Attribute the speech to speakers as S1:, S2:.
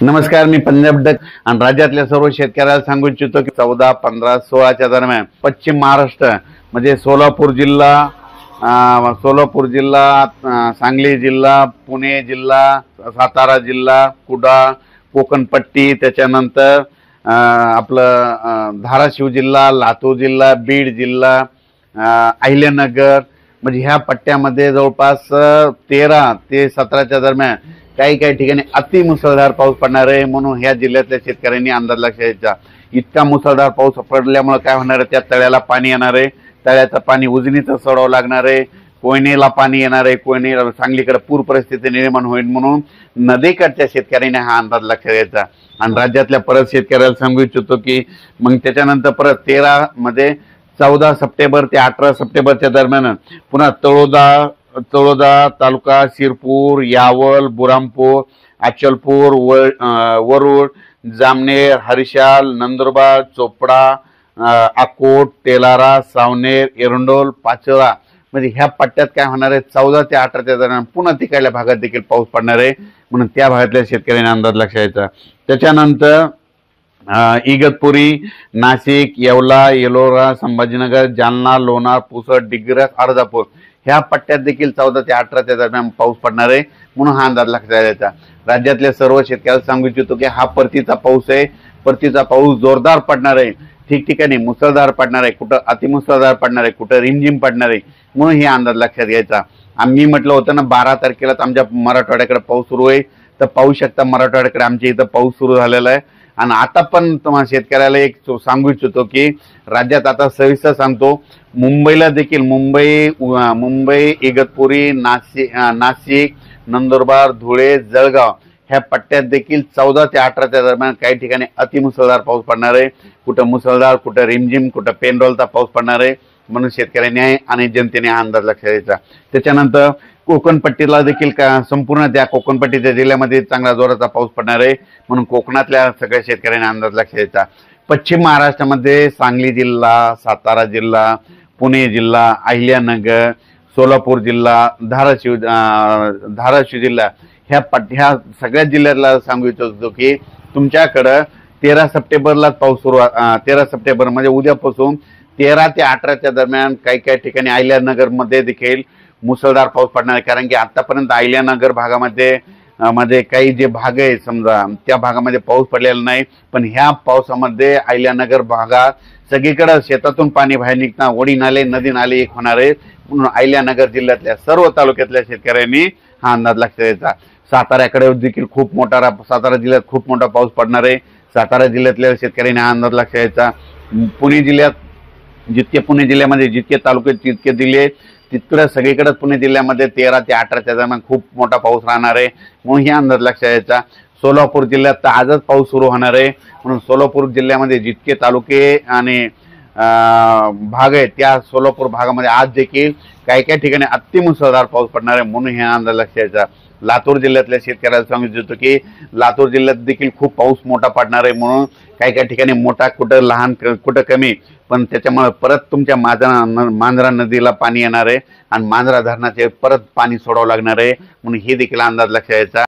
S1: नमस्कार, मी पंजाब डक आणि राज्यातल्या सर्व शेतकऱ्याला सांगू इच्छितो की 14, 15, 16च्या दरम्यान पश्चिम महाराष्ट्र म्हणजे सोलापूर जिल्हा, सांगली जिल्हा, पुणे जिल्हा, सातारा जिल्हा, कुडाळ, कोकणपट्टी, त्याच्यानंतर आपलं धाराशिव जिल्हा, लातूर जिल्हा, बीड जिल्हा, अहिल्यानगर म्हणजे ह्या पट्ट्यामध्ये जवळपास 13 ते 17च्या दरम्यान काही काही ठिकाणी अति मुसळधार पाऊस पडणार आहे। म्हणून ह्या जिल्ह्यातल्या शेतकऱ्यांनी अंदाज लक्षात घ्यायचा। इतका मुसळधार पाऊस पडल्यामुळे काय होणार आहे, त्या तळ्याला पाणी येणार आहे, तळ्याचं पाणी उजनीचं सोडावं लागणार आहे, कोयनेला पाणी येणार आहे, कोयने सांगलीकडे पूर परिस्थिती निर्माण होईल। म्हणून नदीकडच्या शेतकऱ्यांनी हा अंदाज लक्षात घ्यायचा। आणि राज्यातल्या परत शेतकऱ्याला सांगू इच्छितो की मग त्याच्यानंतर परत 13 मध्ये 14 सप्टेंबर ते 18 सप्टेंबरच्या दरम्यान पुन्हा तळोदा तालुका, शिरपूर, यावल, बुरामपूर, अचलपूर, वरुड, जामनेर, हरिशाल, नंदुरबार, चोपडा, अकोट, तेलारा, सावनेर, एरंडोल, पाचोरा म्हणजे ह्या पट्ट्यात काय होणार आहे, 14 ते 18च्या दरम्यान पुन्हा तिकडल्या भागात देखील पाऊस पडणार आहे। म्हणून त्या भागातल्या शेतकऱ्यांनी अंदाज लक्षात घ्यायचा। त्याच्यानंतर इगतपुरी, नाशिक, येवला, येलोरा, संभाजीनगर, जालना, लोणार, पुसद, डिग्रस, अर्धापूर ह्या पट्ट्यात देखील 14 ते 18च्या दरम्यान पाऊस पडणार आहे। म्हणून हा अंदाज लक्षात घ्यायचा। राज्यातल्या सर्व शेतकऱ्यांना सांगू इच्छितो की हा परतीचा पाऊस आहे। परतीचा पाऊस जोरदार पडणार आहे, ठिकठिकाणी मुसळधार पडणार आहे, कुठं अतिमुसळधार पडणार आहे, कुठं रिमझिम पडणार आहे। म्हणून हे अंदाज लक्षात घ्यायचा। आम्ही म्हटलं होतं ना 12 तारखेलाच आमच्या मराठवाड्याकडे पाऊस सुरू आहे, तर पाहू शकता मराठवाड्याकडे आमच्या इथं पाऊस सुरू झालेला आहे। आणि आता पण तुम्हाला शेतकऱ्याला एक सांगू इच्छितो की राज्यात आता सविस्तर सांगतो, मुंबईला देखील मुंबई, इगतपुरी, नाशिक, नंदुरबार, धुळे, जळगाव ह्या पट्ट्यात देखील 14 ते 18च्या दरम्यान काही ठिकाणी अतिमुसळधार पाऊस पडणार आहे। कुठं मुसळधार, कुठं रिमझिम, कुठं पेनरोलचा पाऊस पडणार आहे। म्हणून शेतकऱ्यांनी आणि जनतेने हा अंदाज लक्षात घ्यायचा। त्याच्यानंतर कोकणपट्टीला देखील संपूर्ण त्या कोकणपट्टीच्या जिल्ह्यामध्ये चांगला जोराचा पाऊस पडणार आहे। म्हणून कोकणातल्या सगळ्या शेतकऱ्यांनी अंदाज लक्षात घ्यायचा। पश्चिम महाराष्ट्रामध्ये सांगली जिल्हा, सातारा जिल्हा, पुणे जिल्हा, अहिल्यानगर, सोलापूर जिल्हा, धाराशिव जिल्हा ह्या सगळ्या जिल्ह्याला सांगू इच्छितो की तुमच्याकडं 13 सप्टेंबरला पाऊस सुरू 13 सप्टेंबर म्हणजे उद्यापासून 13 ते 18च्या दरम्यान काही काही ठिकाणी अहिल्यानगर मध्ये देखील मुसळधार पाऊस पडणार आहे। कारण की आतापर्यंत अहिल्यानगर भागामध्ये काही जे भाग आहे समजा त्या भागामध्ये पाऊस पडलेला नाही, पण ह्या पावसामध्ये अहिल्यानगर भागात सगळीकडे शेतातून पाणी बाहेर निघणार, ओढी नाले, नदी नाले एक होणार आहे। म्हणून अहिल्यानगर जिल्ह्यातल्या सर्व तालुक्यातल्या शेतकऱ्यांनी हा अंदाज लक्षात घ्यायचा। सातारा जिल्ह्यात खूप मोठा पाऊस पडणार आहे। सातारा जिल्ह्यातल्या शेतकऱ्यांनी हा अंदाज लक्षात घ्यायचा। पुणे जिल्ह्यामध्ये जितके तालुके तितके जिल्हे तिकडे सगळीकडे पुणे जिल्ह्यामध्ये 13 ते 18च्या दरम्यान खूप मोठा पाऊस राहणार आहे। म्हणून हे अंदाज लक्षात घ्यायचा। सोलापूर जिल्ह्यात तर आजच पाऊस सुरू होणार आहे। म्हणून सोलापूर जिल्ह्यामध्ये जितके तालुके आणि भाग आहेत त्या सोलापूर भागामध्ये आज देखील काही काही ठिकाणी अतिमुसळधार पाऊस पडणार आहे। म्हणून हे अंदाज लक्षात घ्यायचा। लातूर जिल्ह्यातल्या शेतकऱ्याला सांगू इच्छितो की लातूर जिल्ह्यात देखील खूप पाऊस मोठा पडणार आहे। म्हणून काही काही ठिकाणी मोठा, कुठं लहान, कुठं कमी, पण त्याच्यामुळे परत तुमच्या मांजरा नदीला पाणी येणार आहे आणि मांजरा धरणाचे परत पाणी सोडावं लागणार आहे। म्हणून हे देखील अंदाज लक्षात घ्यायचा।